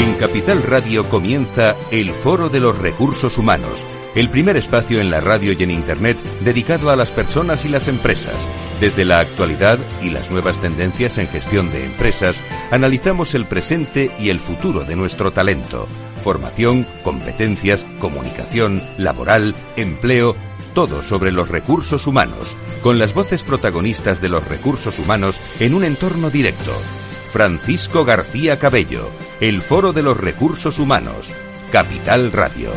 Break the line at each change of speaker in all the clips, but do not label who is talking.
En Capital Radio comienza el Foro de los Recursos Humanos, el primer espacio en la radio y en Internet dedicado a las personas y las empresas. Desde la actualidad y las nuevas tendencias en gestión de empresas, analizamos el presente y el futuro de nuestro talento. Formación, competencias, comunicación, laboral, empleo, todo sobre los recursos humanos, con las voces protagonistas de los recursos humanos en un entorno directo. Francisco García Cabello, el Foro de los Recursos Humanos, Capital Radio.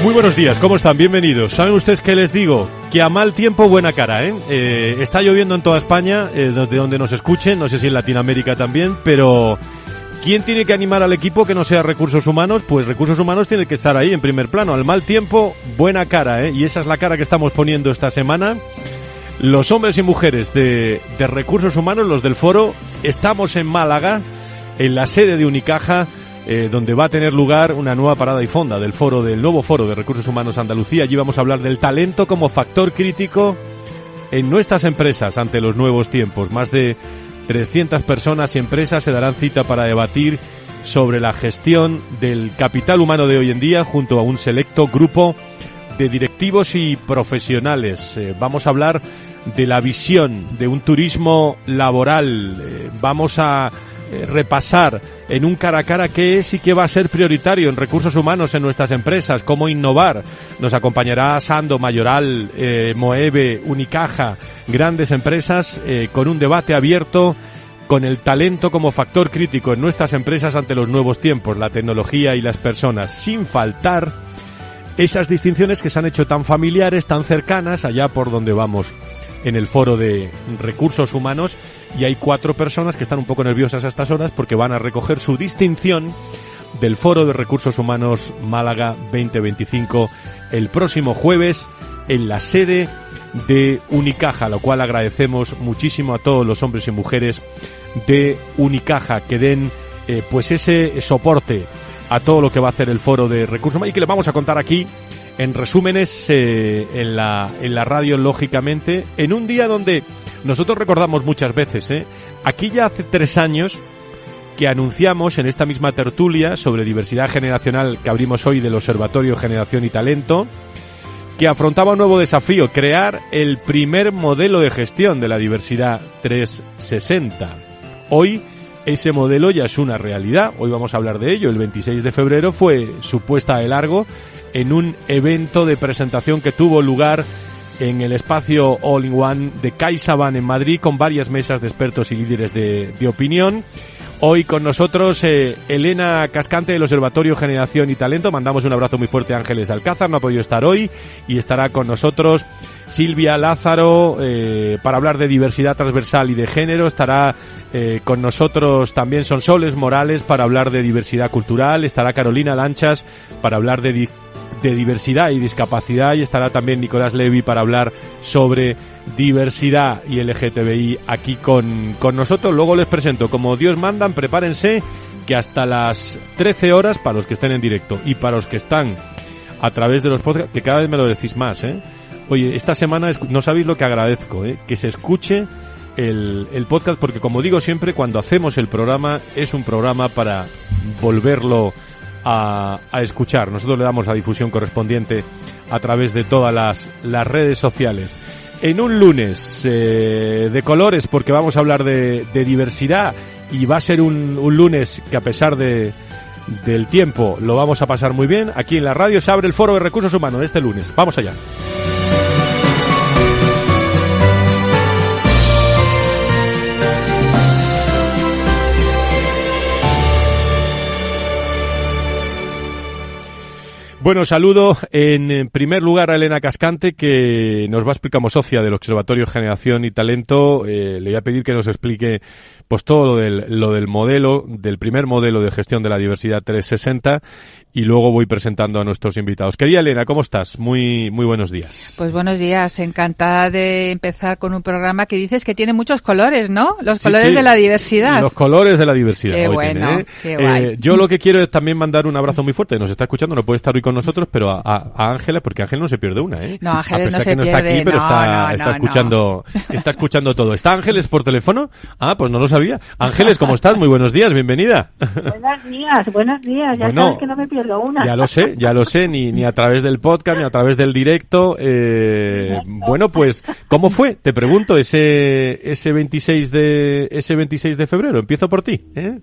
Muy buenos días, ¿cómo están? Bienvenidos. ¿Saben ustedes qué les digo? Que a mal tiempo, buena cara, ¿eh? Está lloviendo en toda España, desde donde nos escuchen, no sé si en Latinoamérica también, pero ¿quién tiene que animar al equipo que no sea Recursos Humanos? Pues Recursos Humanos tiene que estar ahí en primer plano. Al mal tiempo, buena cara, ¿eh? Y esa es la cara que estamos poniendo esta semana. Los hombres y mujeres de Recursos Humanos, los del foro, estamos en Málaga, en la sede de Unicaja, donde va a tener lugar una nueva parada y fonda del nuevo foro de Recursos Humanos Andalucía. Allí vamos a hablar del talento como factor crítico en nuestras empresas ante los nuevos tiempos. Más de 300 personas y empresas se darán cita para debatir sobre la gestión del capital humano de hoy en día junto a un selecto grupo de directivos y profesionales. Vamos a hablar de la visión de un turismo laboral. Vamos a repasar en un cara a cara qué es y qué va a ser prioritario en recursos humanos en nuestras empresas, cómo innovar. Nos acompañará Sando, Mayoral, Moeve, Unicaja, grandes empresas con un debate abierto con el talento como factor crítico en nuestras empresas ante los nuevos tiempos, la tecnología y las personas, sin faltar esas distinciones que se han hecho tan familiares, tan cercanas allá por donde vamos en el foro de recursos humanos. Y hay 4 personas que están un poco nerviosas a estas horas porque van a recoger su distinción del Foro de Recursos Humanos Málaga 2025 el próximo jueves en la sede de Unicaja, lo cual agradecemos muchísimo a todos los hombres y mujeres de Unicaja que den pues ese soporte a todo lo que va a hacer el Foro de Recursos Humanos y que les vamos a contar aquí en resúmenes en la radio, lógicamente, en un día donde nosotros recordamos muchas veces, aquí ya hace 3 años que anunciamos en esta misma tertulia sobre diversidad generacional que abrimos hoy del Observatorio Generación y Talento, que afrontaba un nuevo desafío, crear el primer modelo de gestión de la diversidad 360. Hoy ese modelo ya es una realidad, hoy vamos a hablar de ello. El 26 de febrero fue su puesta de largo en un evento de presentación que tuvo lugar en el espacio All in One de CaixaBank en Madrid, con varias mesas de expertos y líderes de opinión. Hoy con nosotros Elena Cascante del Observatorio Generación y Talento. Mandamos un abrazo muy fuerte a Ángeles de Alcázar, no ha podido estar hoy, y estará con nosotros Silvia Lázaro para hablar de diversidad transversal y de género. Estará con nosotros también Sonsoles Morales para hablar de diversidad cultural. Estará Carolina Lanchas para hablar de diversidad y discapacidad, y estará también Nicolás Levy para hablar sobre diversidad y LGTBI aquí con nosotros. Luego les presento, como Dios mandan, prepárense que hasta las 13 horas, para los que estén en directo y para los que están a través de los podcasts, que cada vez me lo decís más, Oye, esta semana no sabéis lo que agradezco, que se escuche el podcast, porque como digo siempre, cuando hacemos el programa es un programa para volverlo a escuchar. Nosotros le damos la difusión correspondiente a través de todas las redes sociales. En un lunes de colores, porque vamos a hablar de diversidad, y va a ser un lunes que, a pesar del tiempo, lo vamos a pasar muy bien. Aquí en la radio se abre el Foro de Recursos Humanos este lunes. Vamos allá. Bueno, saludo en primer lugar a Elena Cascante, que nos va a explicar, como socia del Observatorio Generación y Talento. Le voy a pedir que nos explique pues todo lo del modelo, del primer modelo de gestión de la diversidad 360, y luego voy presentando a nuestros invitados. Querida Elena, ¿cómo estás? Muy buenos días.
Pues buenos días, encantada de empezar con un programa que dices que tiene muchos colores, ¿no? Los colores de la diversidad.
Los colores de la diversidad.
Qué bueno, qué guay.
Yo lo que quiero es también mandar un abrazo muy fuerte. Nos está escuchando, no puede estar hoy con nosotros, pero a Ángeles, porque Ángeles no se pierde una, ¿eh?
No, Ángeles no se
que no
pierde.
Está aquí, pero está escuchando todo. ¿Está Ángeles por teléfono? Ah, pues no lo sabía. Ángeles, ¿cómo estás? Muy buenos días, bienvenida.
Buenos días. Ya sabes que no me pierdo una.
Ya lo sé, ni a través del podcast, ni a través del directo. Bueno, pues, ¿cómo fue? Te pregunto, ese 26 de febrero. Empiezo por ti, ¿eh?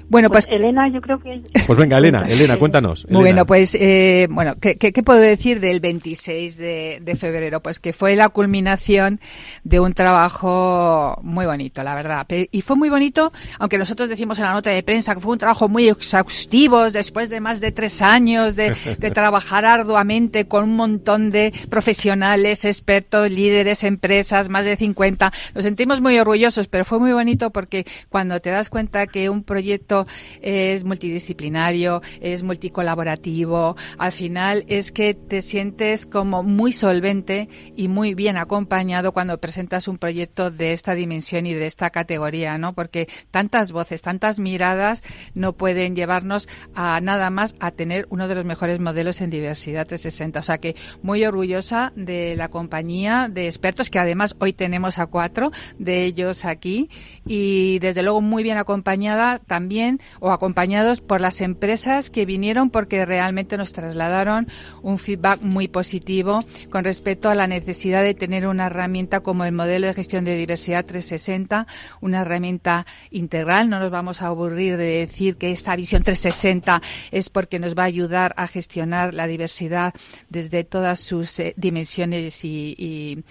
Bueno, pues
Elena, yo creo que...
Pues venga, Elena, cuéntanos.
Bueno, pues, ¿qué puedo decir del 26 de febrero? Pues que fue la culminación de un trabajo muy bonito, la verdad. Y fue muy bonito, aunque nosotros decimos en la nota de prensa que fue un trabajo muy exhaustivo, después de más de 3 años de trabajar arduamente con un montón de profesionales, expertos, líderes, empresas, más de 50. Nos sentimos muy orgullosos, pero fue muy bonito porque cuando te das cuenta que un proyecto es multidisciplinario, es multicolaborativo, al final es que te sientes como muy solvente y muy bien acompañado cuando presentas un proyecto de esta dimensión y de esta categoría, ¿no? Porque tantas voces, tantas miradas no pueden llevarnos a nada más a tener uno de los mejores modelos en diversidad 360. O sea que muy orgullosa de la compañía de expertos, que además hoy tenemos a 4 de ellos aquí, y desde luego muy bien acompañada también, o acompañados por las empresas que vinieron, porque realmente nos trasladaron un feedback muy positivo con respecto a la necesidad de tener una herramienta como el modelo de gestión de diversidad 360, una herramienta integral. No nos vamos a aburrir de decir que esta visión 360 es porque nos va a ayudar a gestionar la diversidad desde todas sus dimensiones y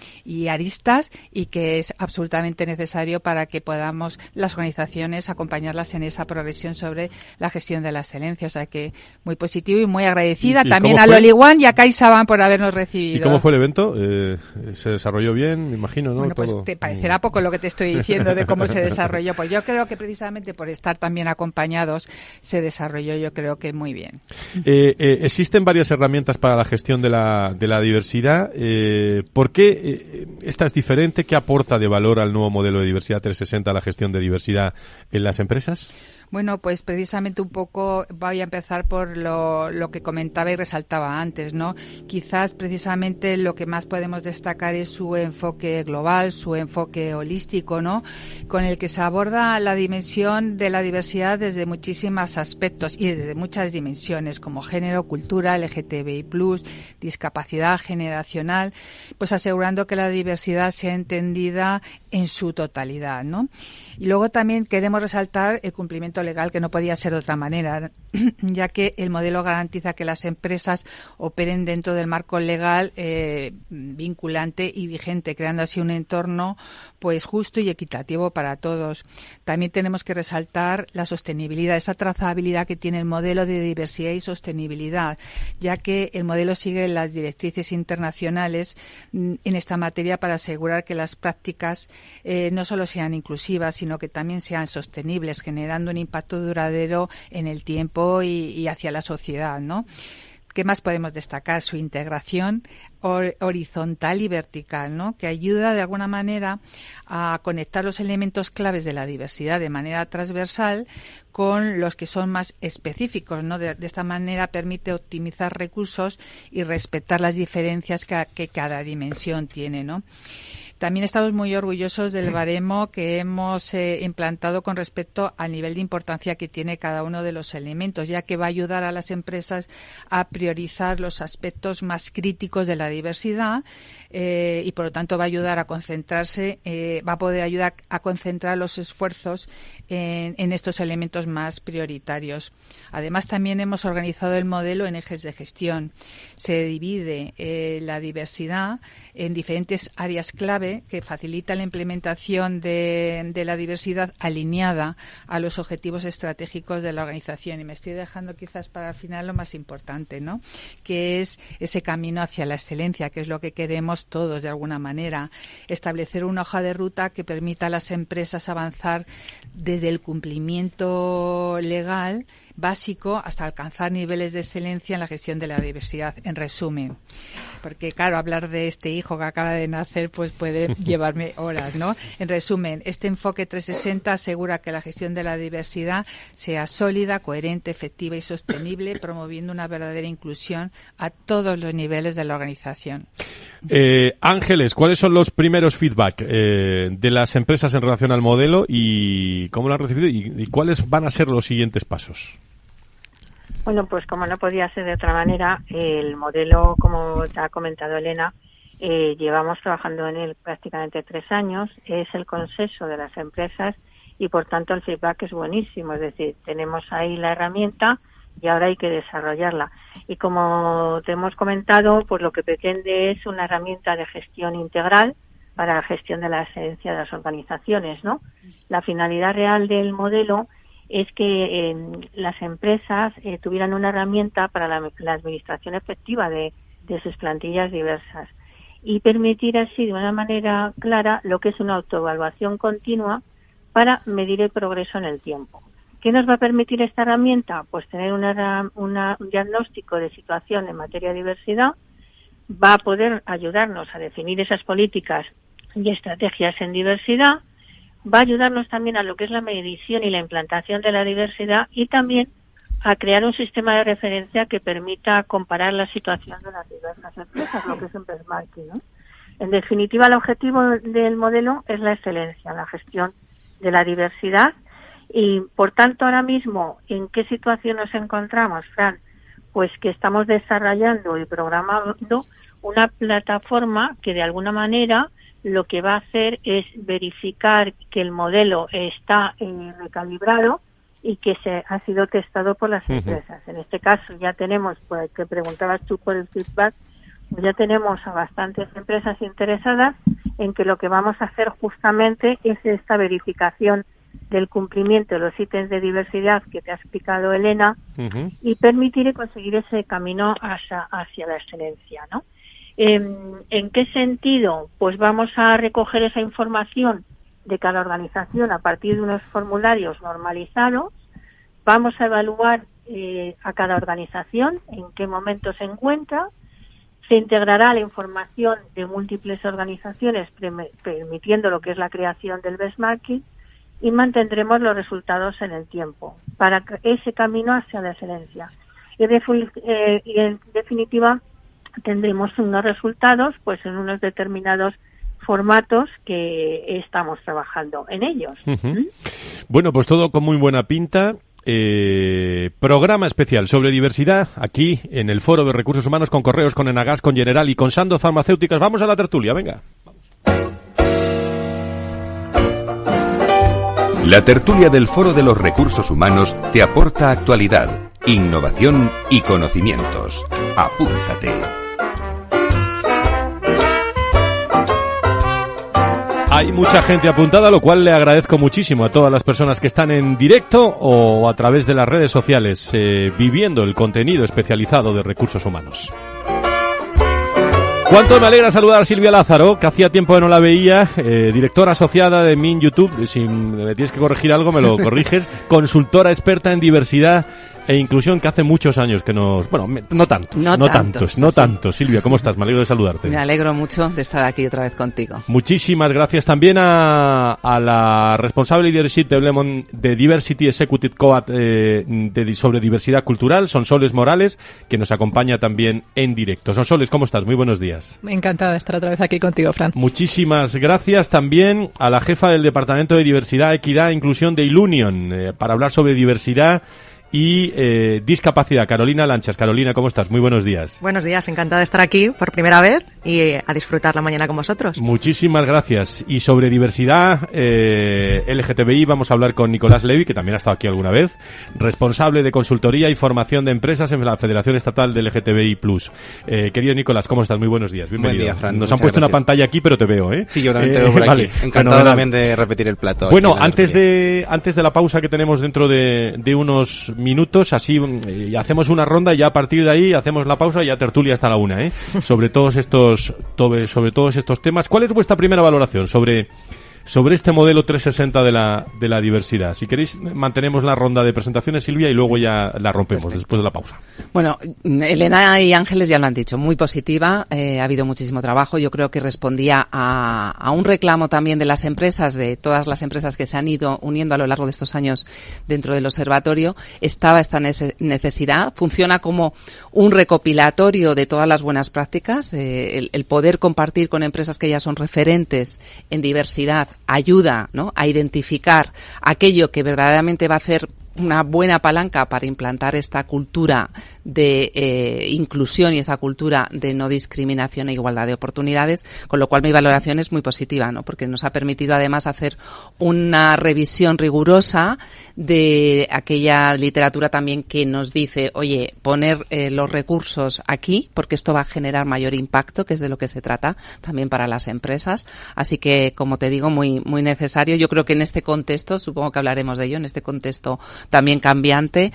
aristas, y que es absolutamente necesario para que podamos las organizaciones acompañarlas en esa progresión sobre la gestión de la excelencia. O sea que muy positivo y muy agradecida también a Loliwan y a CaixaBank por habernos recibido.
¿Y cómo fue el evento? ¿Se desarrolló bien? Me imagino, ¿no?
Bueno, pues te parecerá poco lo que te estoy diciendo de cómo se desarrolló. Pues yo creo que precisamente por estar también acompañados se desarrolló, yo creo que muy bien.
Existen varias herramientas para la gestión de la diversidad. ¿Por qué esta es diferente? ¿Qué aporta de valor al nuevo modelo de diversidad 360 a la gestión de diversidad en las empresas?
Bueno, pues precisamente un poco voy a empezar por lo que comentaba y resaltaba antes, ¿no? Quizás precisamente lo que más podemos destacar es su enfoque global, su enfoque holístico, ¿no? Con el que se aborda la dimensión de la diversidad desde muchísimos aspectos y desde muchas dimensiones, como género, cultura, LGTBI+, discapacidad generacional, pues asegurando que la diversidad sea entendida en su totalidad, ¿no? Y luego también queremos resaltar el cumplimiento legal, que no podía ser de otra manera, ya que el modelo garantiza que las empresas operen dentro del marco legal vinculante y vigente, creando así un entorno pues justo y equitativo para todos. También tenemos que resaltar la sostenibilidad, esa trazabilidad que tiene el modelo de diversidad y sostenibilidad, ya que el modelo sigue las directrices internacionales en esta materia para asegurar que las prácticas no solo sean inclusivas, sino que también sean sostenibles, generando un impacto duradero en el tiempo y hacia la sociedad, ¿no? ¿Qué más podemos destacar? Su integración horizontal y vertical, ¿no? Que ayuda de alguna manera a conectar los elementos claves de la diversidad de manera transversal con los que son más específicos, ¿no? De esta manera permite optimizar recursos y respetar las diferencias que cada dimensión tiene, ¿no? También estamos muy orgullosos del baremo que hemos implantado con respecto al nivel de importancia que tiene cada uno de los elementos, ya que va a ayudar a las empresas a priorizar los aspectos más críticos de la diversidad y, por lo tanto, va a ayudar a concentrarse, va a poder ayudar a concentrar los esfuerzos en estos elementos más prioritarios. Además, también hemos organizado el modelo en ejes de gestión. Se divide la diversidad en diferentes áreas clave clave que facilita la implementación de la diversidad alineada a los objetivos estratégicos de la organización. Y me estoy dejando quizás para el final lo más importante, ¿no? Que es ese camino hacia la excelencia, que es lo que queremos todos de alguna manera. Establecer una hoja de ruta que permita a las empresas avanzar desde el cumplimiento legal básico hasta alcanzar niveles de excelencia en la gestión de la diversidad, en resumen. Porque, claro, hablar de este hijo que acaba de nacer pues puede llevarme horas, ¿no? En resumen, este enfoque 360 asegura que la gestión de la diversidad sea sólida, coherente, efectiva y sostenible, promoviendo una verdadera inclusión a todos los niveles de la organización.
Ángeles, ¿cuáles son los primeros feedback de las empresas en relación al modelo y cómo lo han recibido y cuáles van a ser los siguientes pasos?
Bueno, pues como no podía ser de otra manera, el modelo, como te ha comentado Elena, llevamos trabajando en él prácticamente 3 años, es el consenso de las empresas y por tanto el feedback es buenísimo, es decir, tenemos ahí la herramienta y ahora hay que desarrollarla. Y como te hemos comentado, pues lo que pretende es una herramienta de gestión integral para la gestión de la excelencia de las organizaciones, ¿no? La finalidad real del modelo es que las empresas tuvieran una herramienta para la administración efectiva de sus plantillas diversas y permitir así de una manera clara lo que es una autoevaluación continua para medir el progreso en el tiempo. ¿Qué nos va a permitir esta herramienta? Pues tener un diagnóstico de situación en materia de diversidad, va a poder ayudarnos a definir esas políticas y estrategias en diversidad, va a ayudarnos también a lo que es la medición y la implantación de la diversidad y también a crear un sistema de referencia que permita comparar la situación de las diversas empresas, lo que es un benchmarking, ¿no? En definitiva, el objetivo del modelo es la excelencia, la gestión de la diversidad y, por tanto, ahora mismo, ¿en qué situación nos encontramos, Fran? Pues que estamos desarrollando y programando una plataforma que, de alguna manera, lo que va a hacer es verificar que el modelo está recalibrado y que ha sido testado por las empresas. En este caso ya tenemos, pues que preguntabas tú por el feedback, pues ya tenemos a bastantes empresas interesadas en que lo que vamos a hacer justamente es esta verificación del cumplimiento de los ítems de diversidad que te ha explicado Elena y permitir y conseguir ese camino hacia la excelencia, ¿no? ¿En qué sentido? Pues vamos a recoger esa información de cada organización a partir de unos formularios normalizados. Vamos a evaluar a cada organización en qué momento se encuentra. Se integrará la información de múltiples organizaciones, permitiendo lo que es la creación del benchmarking, y mantendremos los resultados en el tiempo para ese camino hacia la excelencia. Y en definitiva, tendremos unos resultados pues en unos determinados formatos que estamos trabajando en ellos.
Bueno, pues todo con muy buena pinta. Programa especial sobre diversidad aquí en el Foro de Recursos Humanos con Correos, con Enagás, con General y con Sandoz Farmacéuticas. Vamos a la tertulia, venga.
La tertulia del Foro de los Recursos Humanos te aporta actualidad, innovación y conocimientos. Apúntate.
Hay mucha gente apuntada, lo cual le agradezco muchísimo a todas las personas que están en directo o a través de las redes sociales viviendo el contenido especializado de Recursos Humanos. Cuánto me alegra saludar a Silvia Lázaro, que hacía tiempo que no la veía, directora asociada de MIN YouTube, si me tienes que corregir algo me lo corriges, consultora experta en diversidad e inclusión, que hace muchos años que nos... Bueno, no tantos. Silvia, ¿cómo estás? Me alegro de saludarte.
Me alegro mucho de estar aquí otra vez contigo.
Muchísimas gracias también a la responsable de Diversity Executive Coad sobre diversidad cultural, Sonsoles Morales, que nos acompaña también en directo. Sonsoles, ¿cómo estás? Muy buenos días.
Encantada de estar otra vez aquí contigo, Fran.
Muchísimas gracias también a la jefa del Departamento de Diversidad, Equidad e Inclusión de Ilunion, para hablar sobre diversidad y discapacidad. Carolina Lanchas. Carolina, ¿cómo estás? Muy buenos días.
Buenos días, encantada de estar aquí por primera vez y a disfrutar la mañana con vosotros.
Muchísimas gracias. Y sobre diversidad LGTBI vamos a hablar con Nicolás Levy, que también ha estado aquí alguna vez, responsable de consultoría y formación de empresas en la Federación Estatal de LGTBI+. Querido Nicolás, ¿cómo estás? Muy buenos días. Bienvenido.
Buen día, Fran.
Nos han puesto una pantalla aquí, pero te veo, ¿eh?
Sí, yo también te veo por aquí.
Vale,
encantado
fenomenal.
también de repetir el plato.
Bueno, antes de la pausa que tenemos dentro de unos minutos, así hacemos una ronda y ya a partir de ahí hacemos la pausa y ya tertulia hasta la 1, sobre todos estos temas. ¿Cuál es vuestra primera valoración sobre este modelo 360 de la diversidad? Si queréis, mantenemos la ronda de presentaciones, Silvia, y luego ya la rompemos. Perfecto. Después de la pausa.
Bueno, Elena y Ángeles ya lo han dicho, muy positiva, ha habido muchísimo trabajo. Yo creo que respondía a un reclamo también de las empresas, de todas las empresas que se han ido uniendo a lo largo de estos años dentro del observatorio. Estaba esta necesidad, funciona como un recopilatorio de todas las buenas prácticas, el poder compartir con empresas que ya son referentes en diversidad ayuda, ¿no?, a identificar aquello que verdaderamente va a hacer una buena palanca para implantar esta cultura de inclusión y esa cultura de no discriminación e igualdad de oportunidades, con lo cual mi valoración es muy positiva, ¿no?, porque nos ha permitido además hacer una revisión rigurosa de aquella literatura también que nos dice, oye, poner los recursos aquí, porque esto va a generar mayor impacto, que es de lo que se trata también para las empresas. Así que, como te digo, muy, muy necesario. Yo creo que en este contexto, supongo que hablaremos de ello, en este contexto también cambiante,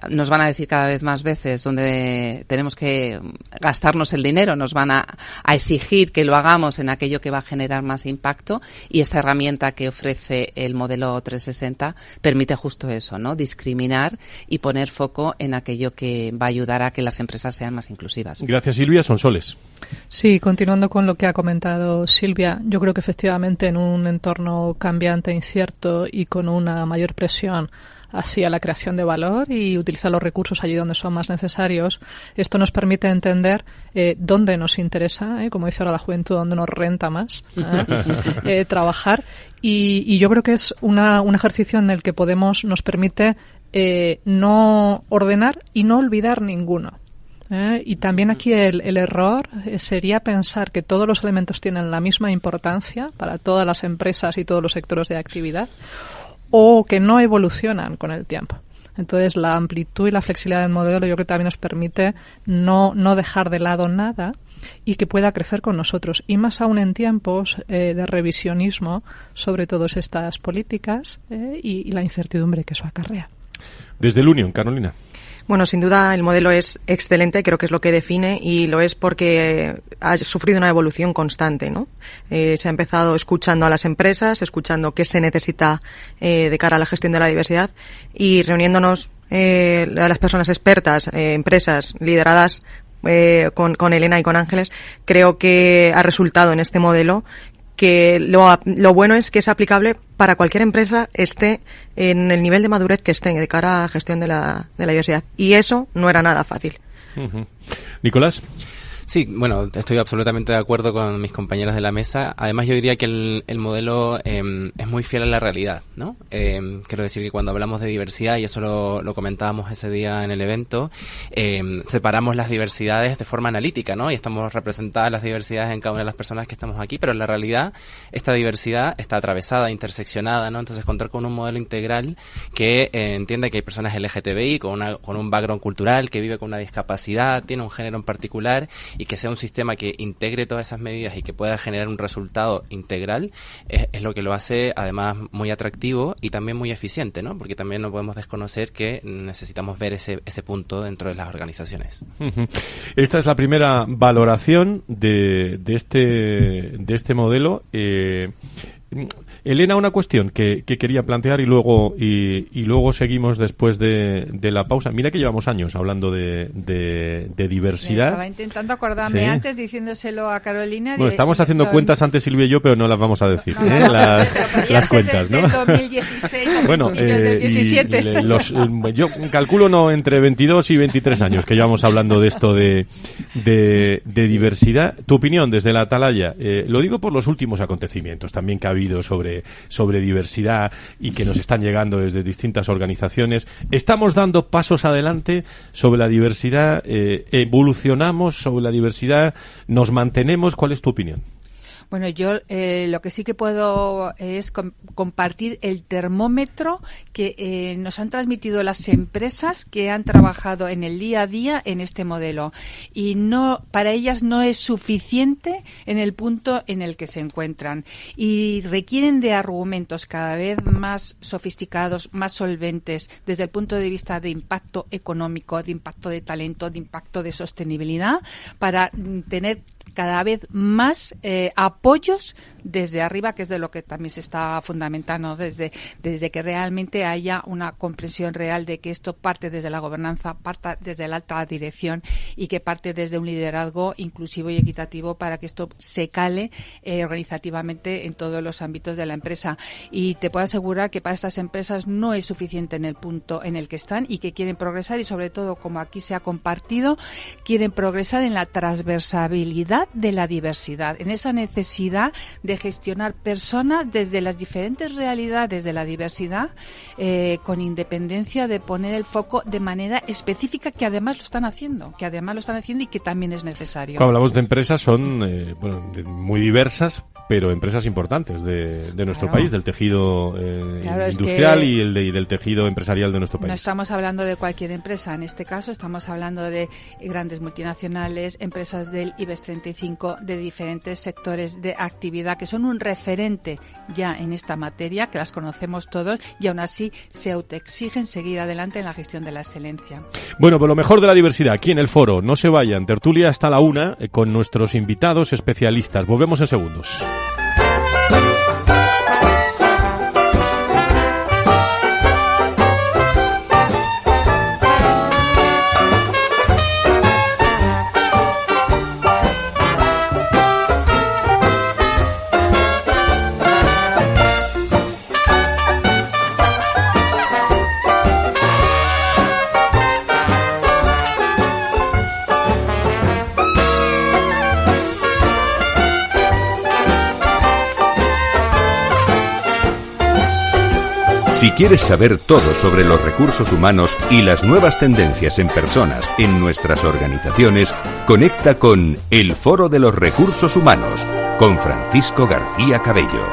nos van a decir cada vez más veces dónde tenemos que gastarnos el dinero, nos van a exigir que lo hagamos en aquello que va a generar más impacto, y esta herramienta que ofrece el modelo 360 permite justo eso, ¿no?, discriminar y poner foco en aquello que va a ayudar a que las empresas sean más inclusivas.
Gracias, Silvia. Sonsoles.
Sí, continuando con lo que ha comentado Silvia, yo creo que efectivamente en un entorno cambiante, incierto y con una mayor presión hacia la creación de valor y utilizar los recursos allí donde son más necesarios, esto nos permite entender dónde nos interesa, como dice ahora la juventud, dónde nos renta más trabajar, y yo creo que es un ejercicio en el que nos permite no ordenar y no olvidar ninguno. Y también aquí el error sería pensar que todos los elementos tienen la misma importancia para todas las empresas y todos los sectores de actividad, o que no evolucionan con el tiempo. Entonces, la amplitud y la flexibilidad del modelo yo creo que también nos permite no dejar de lado nada y que pueda crecer con nosotros. Y más aún en tiempos de revisionismo sobre todas estas políticas y la incertidumbre que eso acarrea.
Desde el Unión, Carolina.
Bueno, sin duda el modelo es excelente, creo que es lo que define, y lo es porque ha sufrido una evolución constante, ¿no? Se ha empezado escuchando a las empresas, escuchando qué se necesita de cara a la gestión de la diversidad, y reuniéndonos a las personas expertas, empresas lideradas con Elena y con Ángeles, creo que ha resultado en este modelo que lo bueno es que es aplicable para cualquier empresa, esté en el nivel de madurez que esté de cara a la gestión de la diversidad. Y eso no era nada fácil.
Uh-huh. Nicolás.
Sí, bueno, estoy absolutamente de acuerdo con mis compañeros de la mesa. Además, yo diría que el modelo es muy fiel a la realidad, ¿no? Quiero decir que cuando hablamos de diversidad, y eso lo comentábamos ese día en el evento, separamos las diversidades de forma analítica, ¿no? Y estamos representadas las diversidades en cada una de las personas que estamos aquí, pero en la realidad esta diversidad está atravesada, interseccionada, ¿no? Entonces, contar con un modelo integral que entiende que hay personas LGTBI con un background cultural, que vive con una discapacidad, tiene un género en particular, y que sea un sistema que integre todas esas medidas y que pueda generar un resultado integral, es lo que lo hace además muy atractivo y también muy eficiente, ¿no? Porque también no podemos desconocer que necesitamos ver ese punto dentro de las organizaciones. Uh-huh.
Esta es la primera valoración de este modelo. Elena, una cuestión que quería plantear y luego seguimos después de la pausa. Mira que llevamos años hablando de diversidad.
Estaba intentando acordarme antes diciéndoselo a Carolina.
Bueno, estamos haciendo cuentas antes, Silvia y yo, pero no las vamos a decir, las cuentas, ¿no?
2016,
bueno,
2017.
Yo calculo entre 22 y 23 años que llevamos hablando de esto de diversidad. Tu opinión desde la atalaya, lo digo por los últimos acontecimientos también que ha habido oído sobre diversidad y que nos están llegando desde distintas organizaciones. ¿Estamos dando pasos adelante sobre la diversidad? ¿Evolucionamos sobre la diversidad? ¿Nos mantenemos? ¿Cuál es tu opinión?
Bueno, yo lo que sí que puedo es compartir el termómetro que nos han transmitido las empresas que han trabajado en el día a día en este modelo. Y no, para ellas no es suficiente en el punto en el que se encuentran. Y requieren de argumentos cada vez más sofisticados, más solventes, desde el punto de vista de impacto económico, de impacto de talento, de impacto de sostenibilidad, para tener cada vez más apoyos desde arriba, que es de lo que también se está fundamentando, desde que realmente haya una comprensión real de que esto parte desde la gobernanza, parte desde la alta dirección y que parte desde un liderazgo inclusivo y equitativo para que esto se cale organizativamente en todos los ámbitos de la empresa. Y te puedo asegurar que para estas empresas no es suficiente en el punto en el que están y que quieren progresar y, sobre todo, como aquí se ha compartido, quieren progresar en la transversabilidad de la diversidad, en esa necesidad de gestionar personas desde las diferentes realidades de la diversidad, con independencia de poner el foco de manera específica, que además lo están haciendo y que también es necesario.
Cuando hablamos de empresas son muy diversas, pero empresas importantes de nuestro país, del tejido industrial y del tejido empresarial de nuestro país.
No estamos hablando de cualquier empresa, en este caso estamos hablando de grandes multinacionales, empresas del IBEX 35, de diferentes sectores de actividad que son un referente ya en esta materia, que las conocemos todos y aún así se autoexigen seguir adelante en la gestión de la excelencia.
Bueno, pues lo mejor de la diversidad aquí en el foro. No se vayan, tertulia hasta la 1 con nuestros invitados especialistas. Volvemos en segundos.
Si quieres saber todo sobre los recursos humanos y las nuevas tendencias en personas en nuestras organizaciones, conecta con El Foro de los Recursos Humanos con Francisco García Cabello.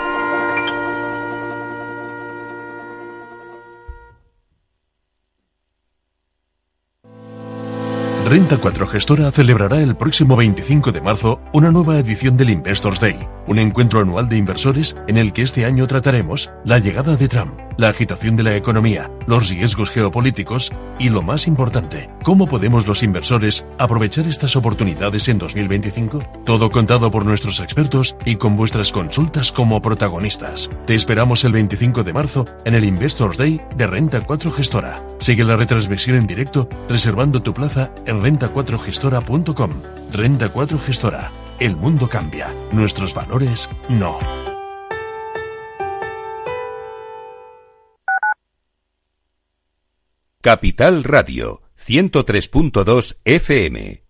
Renta 4 Gestora celebrará el próximo 25 de marzo una nueva edición del Investors Day, un encuentro anual de inversores en el que este año trataremos la llegada de Trump, la agitación de la economía, los riesgos geopolíticos y, lo más importante, cómo podemos los inversores aprovechar estas oportunidades en 2025. Todo contado por nuestros expertos y con vuestras consultas como protagonistas. Te esperamos el 25 de marzo en el Investors Day de Renta 4 Gestora. Sigue la retransmisión en directo reservando tu plaza en renta4gestora.com. Renta 4 Gestora. El mundo cambia. Nuestros valores no.
Capital Radio 103.2 FM.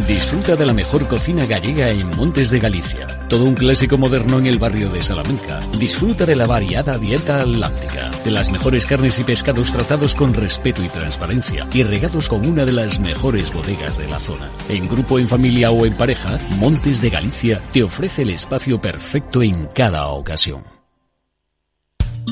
Disfruta de la mejor cocina gallega en Montes de Galicia. Todo un clásico moderno en el barrio de Salamanca. Disfruta de la variada dieta atlántica, de las mejores carnes y pescados tratados con respeto y transparencia y regados con una de las mejores bodegas de la zona. En grupo, en familia o en pareja, Montes de Galicia te ofrece el espacio perfecto en cada ocasión.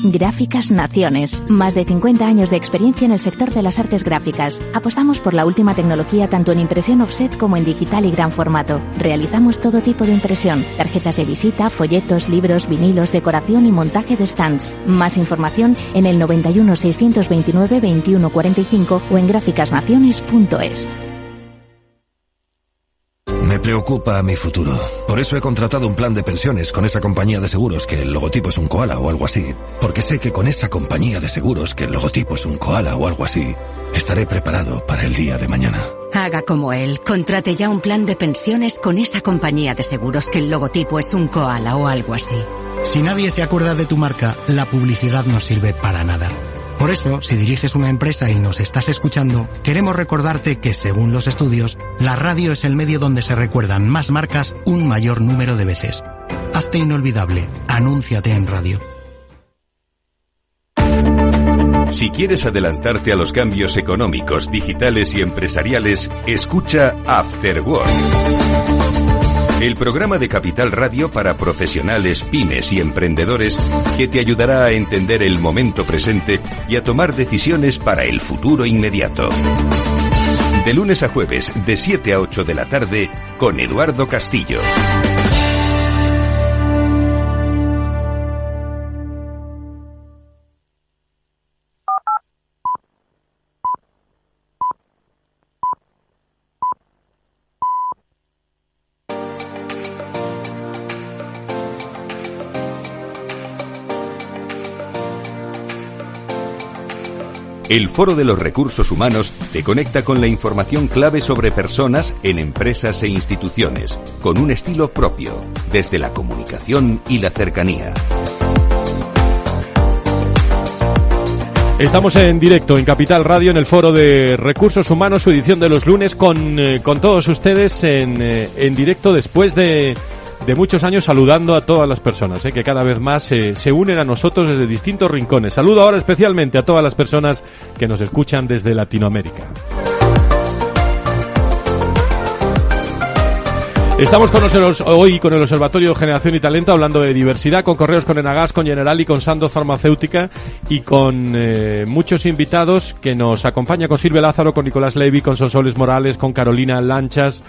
Gráficas Naciones. Más de 50 años de experiencia en el sector de las artes gráficas. Apostamos por la última tecnología tanto en impresión offset como en digital y gran formato. Realizamos todo tipo de impresión. Tarjetas de visita, folletos, libros, vinilos, decoración y montaje de stands. Más información en el 91 629 21 45 o en gráficasnaciones.es.
Me preocupa mi futuro. Por eso he contratado un plan de pensiones con esa compañía de seguros que el logotipo es un koala o algo así. Porque sé que con esa compañía de seguros que el logotipo es un koala o algo así, estaré preparado para el día de mañana.
Haga como él. Contrate ya un plan de pensiones con esa compañía de seguros que el logotipo es un koala o algo así.
Si nadie se acuerda de tu marca, la publicidad no sirve para nada. Por eso, si diriges una empresa y nos estás escuchando, queremos recordarte que, según los estudios, la radio es el medio donde se recuerdan más marcas un mayor número de veces. Hazte hacerte inolvidable. Anúnciate en radio.
Si quieres adelantarte a los cambios económicos, digitales y empresariales, escucha After Work. El programa de Capital Radio para profesionales, pymes y emprendedores que te ayudará a entender el momento presente y a tomar decisiones para el futuro inmediato. De lunes a jueves, de 7 a 8 de la tarde, con Eduardo Castillo. El Foro de los Recursos Humanos te conecta con la información clave sobre personas en empresas e instituciones, con un estilo propio, desde la comunicación y la cercanía.
Estamos en directo en Capital Radio en el Foro de Recursos Humanos, su edición de los lunes, con todos ustedes en directo después de muchos años, saludando a todas las personas que cada vez más se unen a nosotros desde distintos rincones. Saludo ahora especialmente a todas las personas que nos escuchan desde Latinoamérica. Estamos hoy con el Observatorio de Generación y Talento hablando de diversidad, con Correos, con Enagás, con Generali, con Sandoz Farmacéutica y con muchos invitados que nos acompañan, con Silvia Lázaro, con Nicolás Levy, con Sonsoles Morales, con Carolina Lanchas,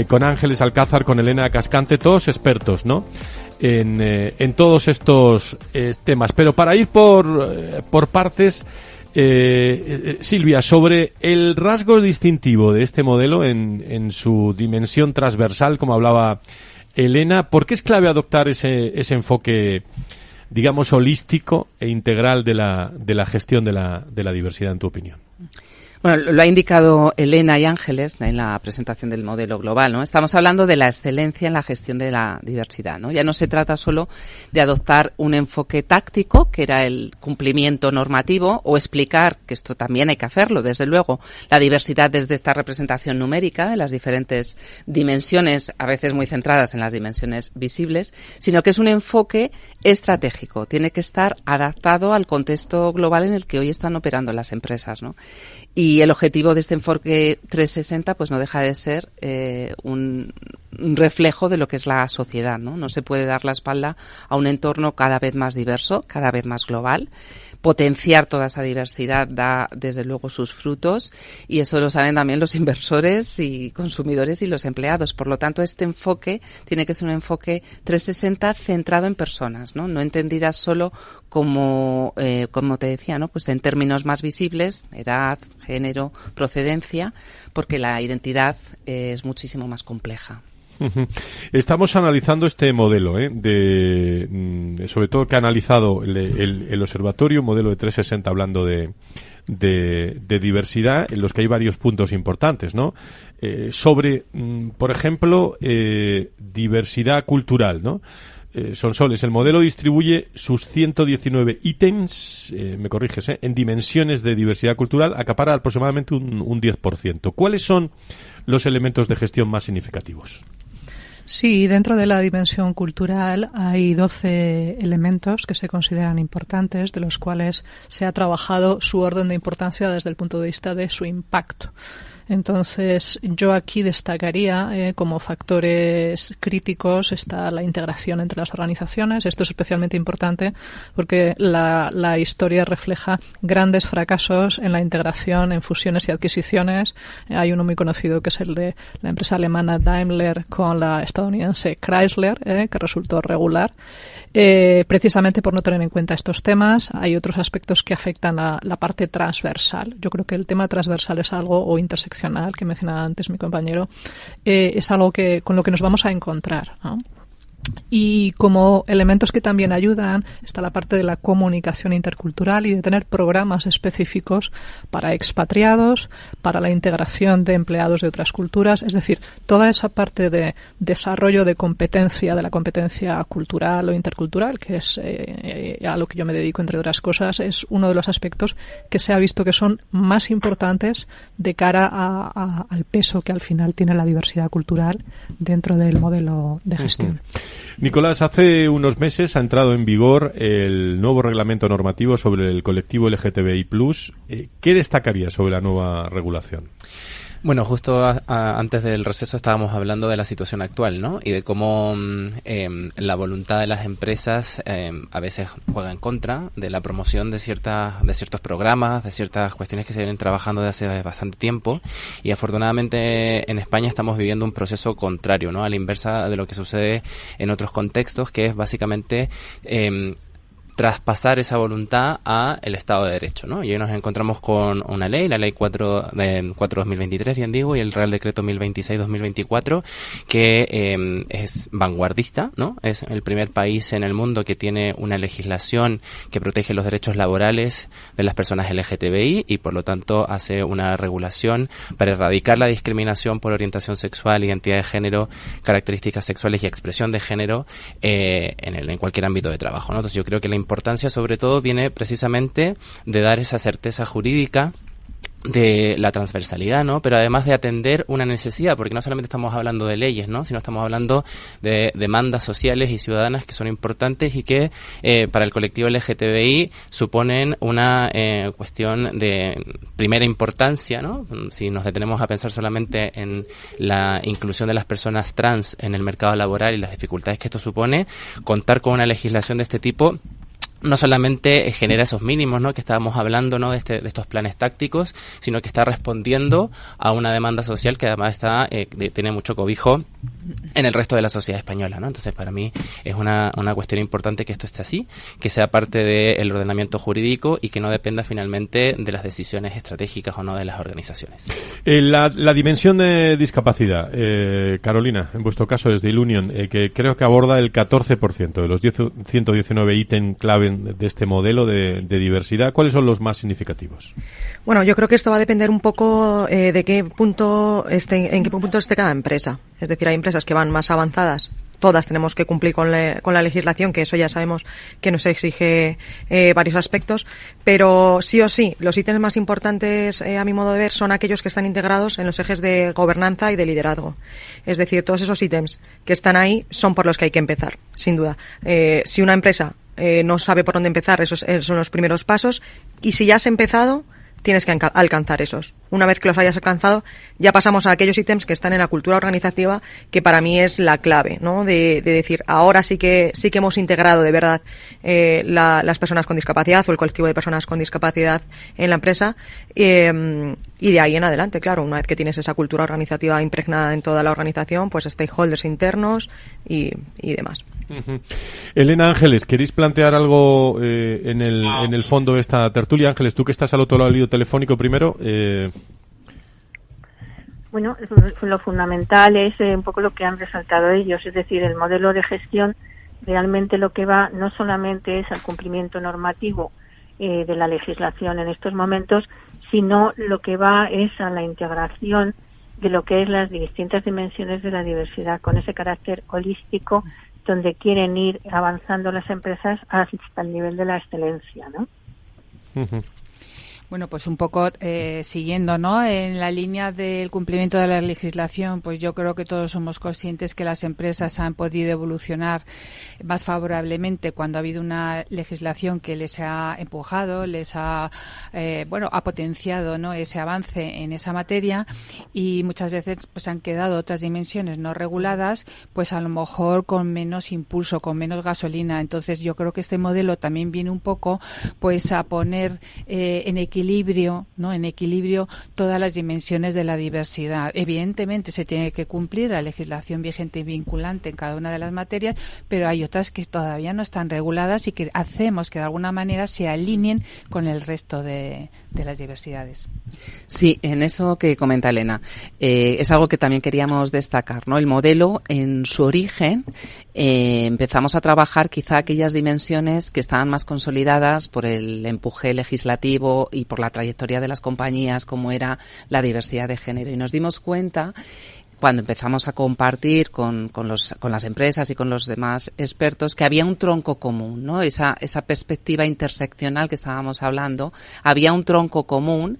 con Ángeles Alcázar, con Elena Cascante, todos expertos, ¿no?, en todos estos temas. Pero para ir por partes, Silvia, sobre el rasgo distintivo de este modelo en su dimensión transversal, como hablaba Elena, ¿por qué es clave adoptar ese enfoque, digamos, holístico e integral de la gestión de la diversidad, en tu opinión?
Bueno, lo ha indicado Elena y Ángeles en la presentación del modelo global, ¿no? Estamos hablando de la excelencia en la gestión de la diversidad, ¿no? Ya no se trata solo de adoptar un enfoque táctico, que era el cumplimiento normativo, o explicar, que esto también hay que hacerlo, desde luego, la diversidad desde esta representación numérica de las diferentes dimensiones, a veces muy centradas en las dimensiones visibles, sino que es un enfoque estratégico. Tiene que estar adaptado al contexto global en el que hoy están operando las empresas, ¿no? Y el objetivo de este enfoque 360 pues no deja de ser un reflejo de lo que es la sociedad, ¿no? No se puede dar la espalda a un entorno cada vez más diverso, cada vez más global. Potenciar toda esa diversidad da, desde luego, sus frutos, y eso lo saben también los inversores y consumidores y los empleados. Por lo tanto, este enfoque tiene que ser un enfoque 360 centrado en personas, ¿no? No entendidas solo como te decía, ¿no? Pues en términos más visibles, edad, género, procedencia, porque la identidad es muchísimo más compleja.
Estamos analizando este modelo, sobre todo que ha analizado el observatorio, un modelo de 360 hablando de diversidad, en los que hay varios puntos importantes, ¿no? Sobre, por ejemplo, diversidad cultural, ¿no? Sonsoles, el modelo distribuye sus 119 ítems, me corriges, en dimensiones de diversidad cultural, acapara aproximadamente un 10%. ¿Cuáles son los elementos de gestión más significativos?
Sí, dentro de la dimensión cultural hay 12 elementos que se consideran importantes, de los cuales se ha trabajado su orden de importancia desde el punto de vista de su impacto. Entonces, yo aquí destacaría como factores críticos está la integración entre las organizaciones. Esto es especialmente importante porque la historia refleja grandes fracasos en la integración, en fusiones y adquisiciones. Hay uno muy conocido que es el de la empresa alemana Daimler con la estadounidense Chrysler, que resultó regular. Precisamente por no tener en cuenta estos temas. Hay otros aspectos que afectan a la parte transversal. Yo creo que el tema transversal es algo, o interseccional, que mencionaba antes mi compañero, es algo con lo que nos vamos a encontrar, ¿no? Y como elementos que también ayudan está la parte de la comunicación intercultural y de tener programas específicos para expatriados, para la integración de empleados de otras culturas, es decir, toda esa parte de desarrollo de competencia, de la competencia cultural o intercultural, que es a lo que yo me dedico, entre otras cosas, es uno de los aspectos que se ha visto que son más importantes de cara al peso que al final tiene la diversidad cultural dentro del modelo de gestión.
Nicolás, hace unos meses ha entrado en vigor el nuevo reglamento normativo sobre el colectivo LGTBI+. ¿Qué destacaría sobre la nueva regulación?
Bueno, justo antes del receso estábamos hablando de la situación actual, ¿no? Y de cómo la voluntad de las empresas a veces juega en contra de la promoción de ciertos programas, de ciertas cuestiones que se vienen trabajando desde hace bastante tiempo. Y afortunadamente en España estamos viviendo un proceso contrario, ¿no? A la inversa de lo que sucede en otros contextos, que es básicamente traspasar esa voluntad a el Estado de Derecho, ¿no? Y hoy nos encontramos con una ley, la Ley 4/2023, bien digo, y el Real Decreto 1026/2024, que es vanguardista, ¿no? Es el primer país en el mundo que tiene una legislación que protege los derechos laborales de las personas LGTBI y, por lo tanto, hace una regulación para erradicar la discriminación por orientación sexual, identidad de género, características sexuales y expresión de género en cualquier ámbito de trabajo, ¿no? Entonces, yo creo que la importancia sobre todo viene precisamente de dar esa certeza jurídica de la transversalidad, ¿no? Pero además de atender una necesidad, porque no solamente estamos hablando de leyes, ¿no? Sino estamos hablando de demandas sociales y ciudadanas que son importantes y que para el colectivo LGTBI suponen una cuestión de primera importancia, ¿no? Si nos detenemos a pensar solamente en la inclusión de las personas trans en el mercado laboral y las dificultades que esto supone, contar con una legislación de este tipo no solamente genera esos mínimos, ¿no? Que estábamos hablando, ¿no? De estos planes tácticos, sino que está respondiendo a una demanda social que además tiene mucho cobijo en el resto de la sociedad española, ¿no? Entonces, para mí es una cuestión importante que esto esté así, que sea parte del ordenamiento jurídico y que no dependa finalmente de las decisiones estratégicas o no de las organizaciones.
La dimensión de discapacidad, Carolina, en vuestro caso desde Ilunion, que creo que aborda el 14% de los 119 ítems clave de este modelo de diversidad. ¿Cuáles son los más significativos?
Bueno, yo creo que esto va a depender un poco en qué punto esté cada empresa. Es decir, hay empresas que van más avanzadas. Todas tenemos que cumplir con la legislación, que eso ya sabemos que nos exige varios aspectos, pero sí o sí, los ítems más importantes, a mi modo de ver, son aquellos que están integrados en los ejes de gobernanza y de liderazgo. Es decir, todos esos ítems que están ahí son por los que hay que empezar, sin duda. Si una empresa no sabe por dónde empezar, esos son los primeros pasos, y si ya has empezado, tienes que alcanzar esos. Una vez que los hayas alcanzado, ya pasamos a aquellos ítems que están en la cultura organizativa, que para mí es la clave, ¿no? De decir, ahora sí que hemos integrado de verdad las personas con discapacidad o el colectivo de personas con discapacidad en la empresa, y de ahí en adelante, claro, una vez que tienes esa cultura organizativa impregnada en toda la organización, pues stakeholders internos y demás.
Uh-huh. Elena, Ángeles, ¿queréis plantear algo en el fondo de esta tertulia? Ángeles, tú que estás al otro lado del hilo telefónico primero.
Bueno, lo fundamental es un poco lo que han resaltado ellos, es decir, el modelo de gestión realmente lo que va no solamente es al cumplimiento normativo de la legislación en estos momentos, sino lo que va es a la integración de lo que es las distintas dimensiones de la diversidad, con ese carácter holístico donde quieren ir avanzando las empresas hasta el nivel de la excelencia, ¿no?
Uh-huh.
Bueno, pues un poco siguiendo, ¿no? En la línea del cumplimiento de la legislación, pues yo creo que todos somos conscientes que las empresas han podido evolucionar más favorablemente cuando ha habido una legislación que les ha empujado, les ha, ha potenciado, ¿no? Ese avance en esa materia, y muchas veces pues han quedado otras dimensiones no reguladas, pues a lo mejor con menos impulso, con menos gasolina. Entonces yo creo que este modelo también viene un poco pues a poner en equilibrio, ¿no? En equilibrio todas las dimensiones de la diversidad. Evidentemente se tiene que cumplir la legislación vigente y vinculante en cada una de las materias, pero hay otras que todavía no están reguladas y que hacemos que de alguna manera se alineen con el resto de las diversidades.
Sí, en eso que comenta Elena, es algo que también queríamos destacar, ¿no? El modelo, en su origen, empezamos a trabajar quizá aquellas dimensiones que estaban más consolidadas por el empuje legislativo y por la trayectoria de las compañías, como era la diversidad de género. Y nos dimos cuenta, cuando empezamos a compartir con las empresas y con los demás expertos, que había un tronco común, ¿no? Esa perspectiva interseccional que estábamos hablando, había un tronco común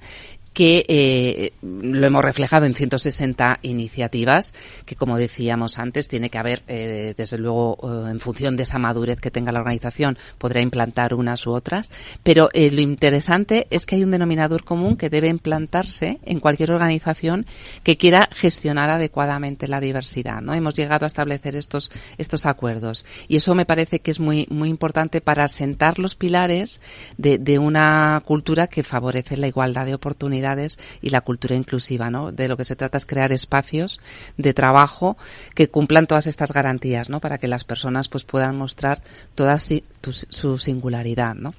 que lo hemos reflejado en 160 iniciativas, que como decíamos antes, tiene que haber, desde luego, en función de esa madurez que tenga la organización, podrá implantar unas u otras, pero lo interesante es que hay un denominador común que debe implantarse en cualquier organización que quiera gestionar adecuadamente la diversidad, ¿no? Hemos llegado a establecer estos acuerdos y eso me parece que es muy, muy importante para asentar los pilares de una cultura que favorece la igualdad de oportunidades y la cultura inclusiva, ¿no? De lo que se trata es crear espacios de trabajo que cumplan todas estas garantías, ¿no? Para que las personas pues puedan mostrar toda su singularidad, ¿no?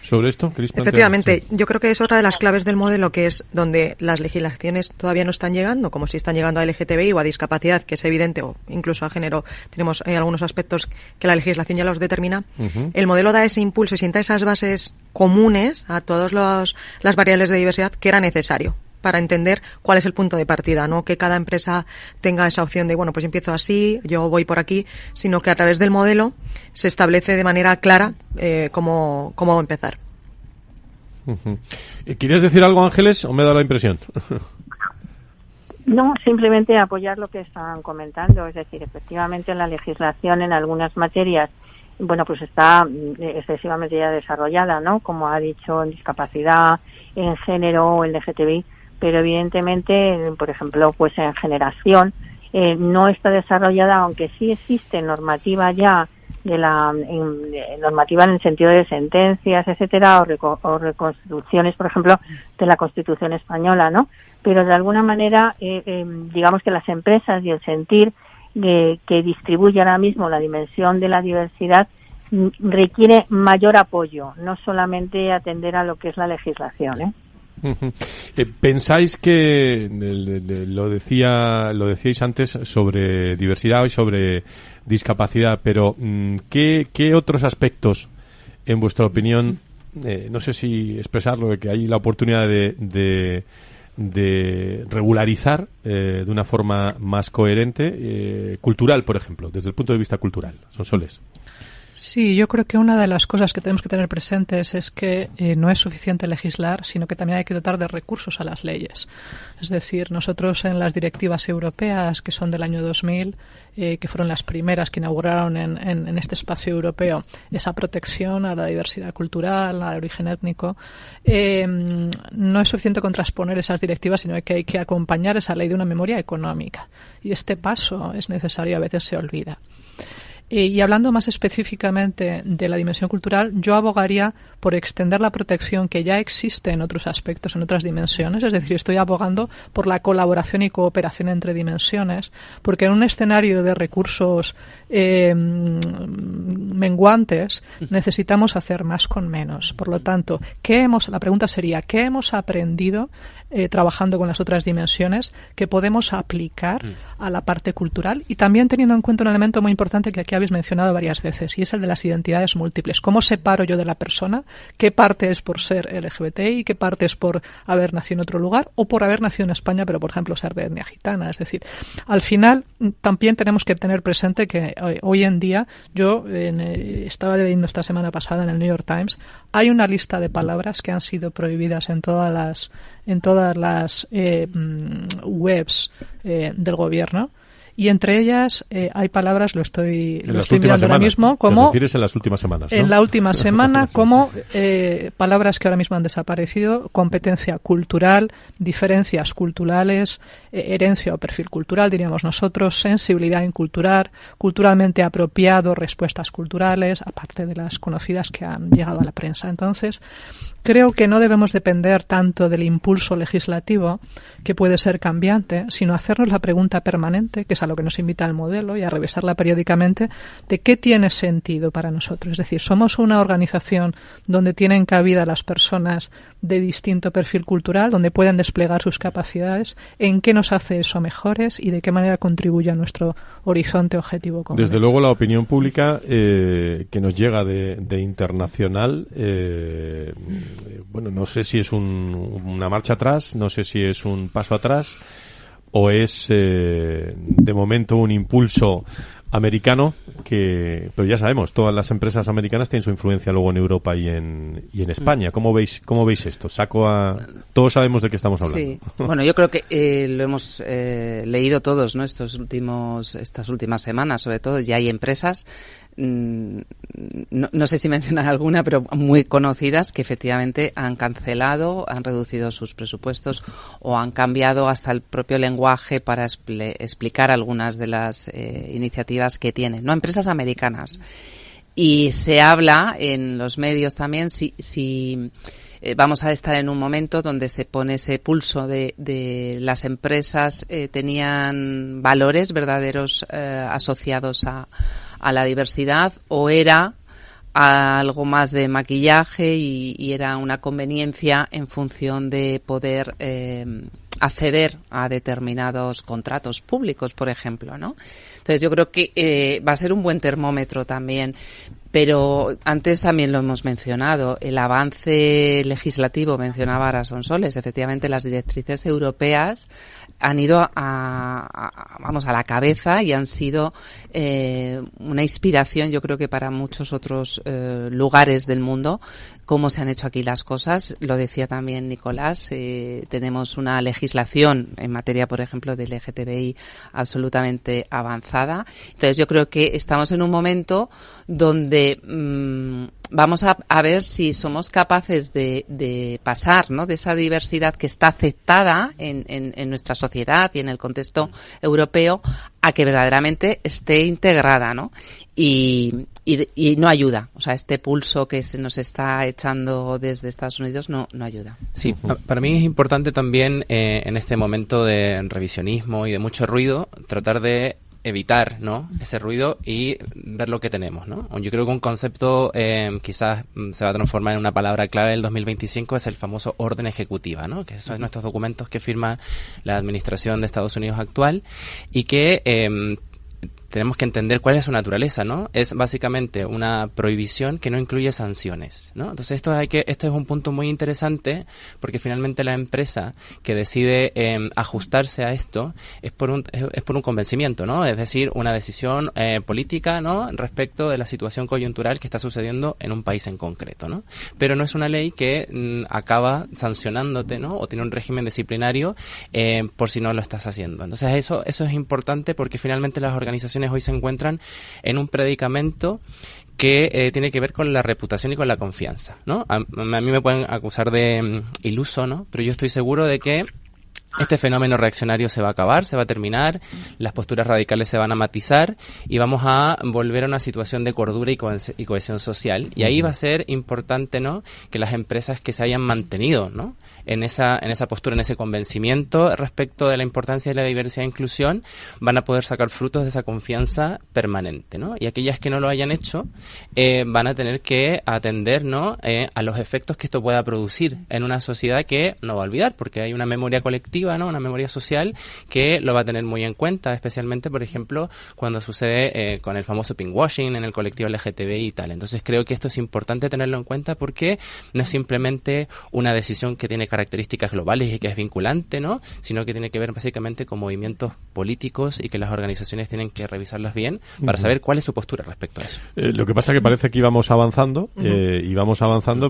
Sobre esto, ¿queréis plantear?
Efectivamente, yo creo que es otra de las claves del modelo, que es donde las legislaciones todavía no están llegando, como si están llegando a LGTBI o a discapacidad, que es evidente, o incluso a género, tenemos algunos aspectos que la legislación ya los determina. El modelo da ese impulso y sienta esas bases comunes a todas las variables de diversidad que era necesario para entender cuál es el punto de partida, no que cada empresa tenga esa opción de, bueno, pues empiezo así, yo voy por aquí, sino que a través del modelo se establece de manera clara cómo empezar.
¿Quieres decir algo, Ángeles, o me da la impresión?
No, simplemente apoyar lo que estaban comentando, es decir, efectivamente la legislación en algunas materias, bueno, pues está excesivamente ya desarrollada, ¿no? Como ha dicho, en discapacidad, en género o en LGTBI, pero evidentemente, por ejemplo, pues en generación no está desarrollada, aunque sí existe normativa ya normativa en el sentido de sentencias, etcétera, o reconstrucciones, por ejemplo, de la Constitución española, ¿no? Pero de alguna manera, digamos que las empresas y el sentir que distribuye ahora mismo la dimensión de la diversidad requiere mayor apoyo, no solamente atender a lo que es la legislación, ¿eh?
¿Pensáis que lo decíais antes sobre diversidad y sobre discapacidad, pero ¿qué otros aspectos, en vuestra opinión, no sé si expresarlo, de que hay la oportunidad de regularizar de una forma más coherente, cultural, por ejemplo, desde el punto de vista cultural? Sonsoles.
Sí, yo creo que una de las cosas que tenemos que tener presentes es que no es suficiente legislar, sino que también hay que dotar de recursos a las leyes. Es decir, nosotros en las directivas europeas, que son del año 2000, que fueron las primeras que inauguraron en este espacio europeo esa protección a la diversidad cultural, al origen étnico, no es suficiente con transponer esas directivas, sino que hay que acompañar esa ley de una memoria económica. Y este paso es necesario, a veces se olvida. Y hablando más específicamente de la dimensión cultural, yo abogaría por extender la protección que ya existe en otros aspectos, en otras dimensiones. Es decir, estoy abogando por la colaboración y cooperación entre dimensiones, porque en un escenario de recursos menguantes necesitamos hacer más con menos. Por lo tanto, la pregunta sería, ¿qué hemos aprendido trabajando con las otras dimensiones que podemos aplicar a la parte cultural? Y también teniendo en cuenta un elemento muy importante que aquí habéis mencionado varias veces, y es el de las identidades múltiples. ¿Cómo separo yo de la persona? ¿Qué parte es por ser LGBTI? ¿Qué parte es por haber nacido en otro lugar? O por haber nacido en España, pero por ejemplo ser de etnia gitana. Es decir, al final también tenemos que tener presente que hoy en día, yo estaba leyendo esta semana pasada en el New York Times, hay una lista de palabras que han sido prohibidas en todas las webs del gobierno, y entre ellas hay palabras, lo estoy mirando ahora mismo, como...
Te refieres en las últimas semanas, ¿no?
En la última semana, como palabras que ahora mismo han desaparecido: competencia cultural, diferencias culturales, herencia o perfil cultural, diríamos nosotros, sensibilidad incultural, culturalmente apropiado, respuestas culturales, aparte de las conocidas que han llegado a la prensa. Entonces, creo que no debemos depender tanto del impulso legislativo, que puede ser cambiante, sino hacernos la pregunta permanente, que es a lo que nos invita el modelo, y a revisarla periódicamente, de qué tiene sentido para nosotros. Es decir, somos una organización donde tienen cabida las personas de distinto perfil cultural, donde pueden desplegar sus capacidades, en qué nos hace eso mejores y de qué manera contribuye a nuestro horizonte objetivo común.
Desde luego, la opinión pública que nos llega de internacional, bueno, no sé si es una marcha atrás, no sé si es un paso atrás, o es de momento un impulso americano, pero ya sabemos, todas las empresas americanas tienen su influencia luego en Europa y en España. ¿Cómo veis esto? Todos sabemos de qué estamos hablando.
Sí. Bueno, yo creo que lo hemos leído todos, ¿no? Estas últimas semanas, sobre todo, ya hay empresas, no sé si mencionar alguna, pero muy conocidas, que efectivamente han cancelado, han reducido sus presupuestos o han cambiado hasta el propio lenguaje para explicar algunas de las iniciativas que tienen, ¿no? Empresas americanas. Y se habla en los medios también si vamos a estar en un momento donde se pone ese pulso de las empresas tenían valores verdaderos asociados a la diversidad, o era algo más de maquillaje y era una conveniencia en función de poder acceder a determinados contratos públicos, por ejemplo, ¿no? Entonces yo creo que va a ser un buen termómetro también. Pero antes también lo hemos mencionado, el avance legislativo, mencionaba Ara Sonsoles, efectivamente las directrices europeas han ido a la cabeza y han sido una inspiración, yo creo que para muchos otros lugares del mundo, cómo se han hecho aquí las cosas. Lo decía también Nicolás, tenemos una legislación en materia, por ejemplo, de LGTBI absolutamente avanzada. Entonces yo creo que estamos en un momento donde vamos a ver si somos capaces de pasar, ¿no?, de esa diversidad que está aceptada en nuestra sociedad y en el contexto europeo, a que verdaderamente esté integrada, ¿no? Y no ayuda. O sea, este pulso que se nos está echando desde Estados Unidos no ayuda.
Sí, para mí es importante también en este momento de revisionismo y de mucho ruido, tratar de evitar, ¿no?, ese ruido y ver lo que tenemos, ¿no? Yo creo que un concepto quizás se va a transformar en una palabra clave del 2025, es el famoso orden ejecutiva, ¿no? Que son nuestros documentos que firma la administración de Estados Unidos actual y que tenemos que entender cuál es su naturaleza, ¿no? Es básicamente una prohibición que no incluye sanciones, ¿no? Entonces esto es un punto muy interesante, porque finalmente la empresa que decide ajustarse a esto es por un convencimiento, ¿no? Es decir, una decisión política, ¿no?, respecto de la situación coyuntural que está sucediendo en un país en concreto, ¿no? Pero no es una ley que acaba sancionándote, ¿no?, o tiene un régimen disciplinario por si no lo estás haciendo. Entonces eso es importante, porque finalmente las organizaciones hoy se encuentran en un predicamento que tiene que ver con la reputación y con la confianza, ¿no? A mí me pueden acusar de iluso, ¿no?, pero yo estoy seguro de que este fenómeno reaccionario se va a acabar, se va a terminar, las posturas radicales se van a matizar y vamos a volver a una situación de cordura y cohesión social. Y ahí va a ser importante, ¿no?, que las empresas que se hayan mantenido, ¿no?, en esa postura, en ese convencimiento respecto de la importancia de la diversidad e inclusión, van a poder sacar frutos de esa confianza permanente, ¿no? Y aquellas que no lo hayan hecho van a tener que atender, ¿no?, a los efectos que esto pueda producir en una sociedad que no va a olvidar, porque hay una memoria colectiva, ¿no?, una memoria social que lo va a tener muy en cuenta, especialmente, por ejemplo, cuando sucede con el famoso pinkwashing en el colectivo LGTBI y tal. Entonces creo que esto es importante tenerlo en cuenta, porque no es simplemente una decisión que tiene características globales y que es vinculante, ¿no?, sino que tiene que ver básicamente con movimientos políticos y que las organizaciones tienen que revisarlas bien para saber cuál es su postura respecto a eso.
Lo que pasa es que parece que íbamos avanzando,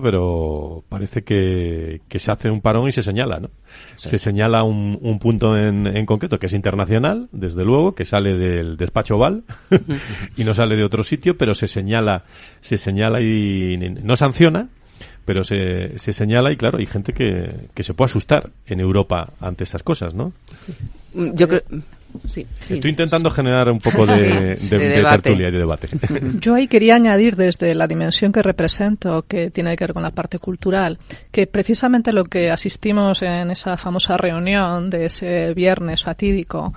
pero parece que se hace un parón y se señala, ¿no? Sí. Se señala un punto en concreto que es internacional, desde luego, que sale del despacho Oval y no sale de otro sitio, pero se señala y no sanciona, pero se señala, y claro, hay gente que se puede asustar en Europa ante esas cosas, ¿no?
Yo creo... Sí.
Estoy intentando generar un poco de tertulia y de debate.
Yo ahí quería añadir, desde la dimensión que represento, que tiene que ver con la parte cultural, que precisamente lo que asistimos en esa famosa reunión de ese viernes fatídico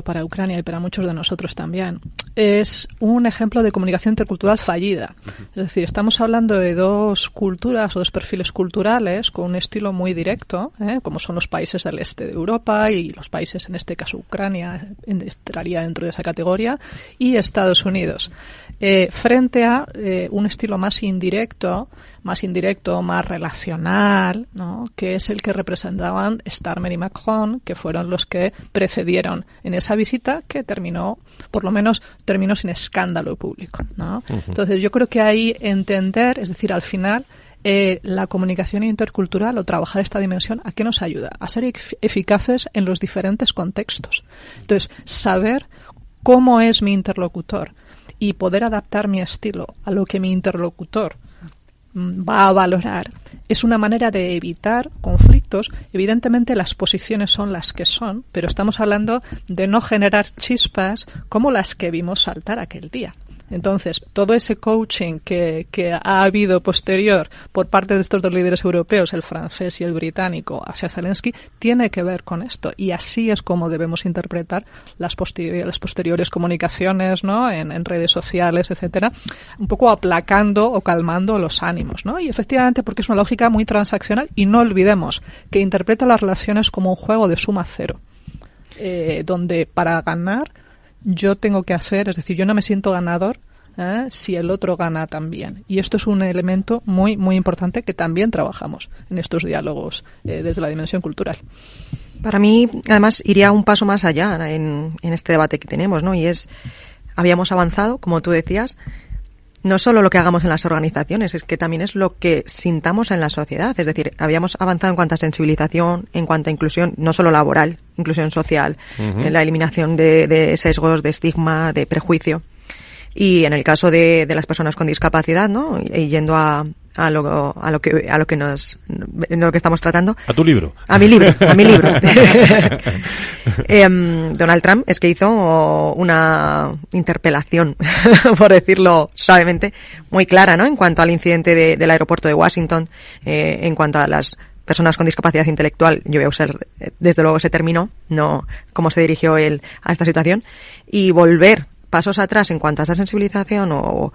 para Ucrania y para muchos de nosotros también, es un ejemplo de comunicación intercultural fallida. Es decir, estamos hablando de dos culturas o dos perfiles culturales con un estilo muy directo, como son los países del este de Europa y los países, en este caso Ucrania, entraría dentro de esa categoría, y Estados Unidos. Frente a un estilo más indirecto, más relacional, ¿no?, que es el que representaban Starmer y Macron, que fueron los que precedieron en esa visita, que terminó sin escándalo público, ¿no? Uh-huh. Entonces yo creo que ahí entender, es decir, al final, la comunicación intercultural o trabajar esta dimensión, ¿a qué nos ayuda? A ser eficaces en los diferentes contextos. Entonces, saber cómo es mi interlocutor y poder adaptar mi estilo a lo que mi interlocutor va a valorar es una manera de evitar conflictos. Evidentemente las posiciones son las que son, pero estamos hablando de no generar chispas como las que vimos saltar aquel día. Entonces, todo ese coaching que ha habido posterior por parte de estos dos líderes europeos, el francés y el británico, hacia Zelensky, tiene que ver con esto. Y así es como debemos interpretar las posteriores comunicaciones, ¿no?, en redes sociales, etcétera, un poco aplacando o calmando los ánimos, ¿no? Y efectivamente, porque es una lógica muy transaccional, y no olvidemos que interpreta las relaciones como un juego de suma cero, donde para ganar yo tengo que hacer, es decir, yo no me siento ganador si el otro gana también. Y esto es un elemento muy, muy importante que también trabajamos en estos diálogos desde la dimensión cultural.
Para mí, además, iría un paso más allá en este debate que tenemos, ¿no? Y habíamos avanzado, como tú decías, no solo lo que hagamos en las organizaciones, es que también es lo que sintamos en la sociedad. Es decir, habíamos avanzado en cuanto a sensibilización, en cuanto a inclusión, no solo laboral, inclusión social, en la eliminación de sesgos, de estigma, de prejuicio. Y en el caso de las personas con discapacidad, ¿no?, y yendo a lo que estamos tratando.
A tu libro.
A mi libro. Donald Trump es que hizo una interpelación, por decirlo suavemente, muy clara, ¿no?, en cuanto al incidente del aeropuerto de Washington, en cuanto a las personas con discapacidad intelectual. Yo voy a usar, desde luego, ese término, no cómo se dirigió él a esta situación, y volver pasos atrás en cuanto a esa sensibilización o